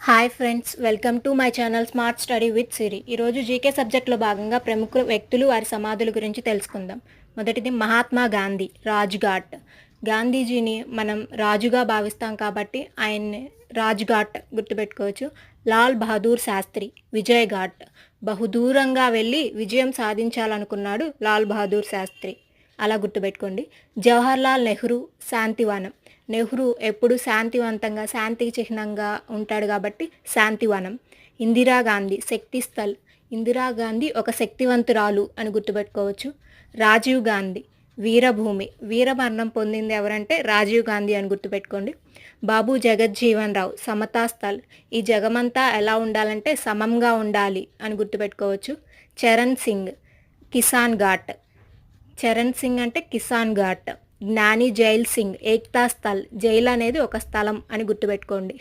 Hi friends, welcome to my channel smart study with Siri. ఈరోజు GK సబ్జెక్ట్లో భాగంగా ప్రముఖ వ్యక్తులు వారి సమాధుల గురించి తెలుసుకుందాం. మొదటిది మహాత్మా గాంధీ, రాజ్ఘాట్. గాంధీజీని మనం రాజుగా భావిస్తాం కాబట్టి ఆయన్ని రాజ్ఘాట్ గుర్తుపెట్టుకోవచ్చు. లాల్ బహదూర్ శాస్త్రి, విజయ్ ఘాట్. బహుదూరంగా వెళ్ళి విజయం సాధించాలనుకున్నాడు లాల్ బహదూర్ శాస్త్రి, అలా గుర్తుపెట్టుకోండి. జవహర్లాల్ నెహ్రూ, శాంతివనం. నెహ్రూ ఎప్పుడు శాంతివంతంగా శాంతికి చిహ్నంగా ఉంటాడు కాబట్టి శాంతివనం. ఇందిరాగాంధీ, శక్తి స్థల్. ఇందిరాగాంధీ ఒక శక్తివంతురాలు అని గుర్తుపెట్టుకోవచ్చు. రాజీవ్ గాంధీ, వీరభూమి. వీరమరణం పొందింది ఎవరంటే రాజీవ్ గాంధీ అని గుర్తుపెట్టుకోండి. బాబు జగజ్జీవన్ రావు, సమతా స్థల్. ఈ జగమంతా ఎలా ఉండాలంటే సమంగా ఉండాలి అని గుర్తుపెట్టుకోవచ్చు. చరణ్ సింగ్, కిసాన్ ఘాట్. చరణ్ సింగ్ అంటే కిసాన్ ఘాట్. జ్ఞాని జైల్ సింగ్, ఏక్తా స్థల్. జైల్ అనేది ఒక స్థలం అని గుర్తుపెట్టుకోండి.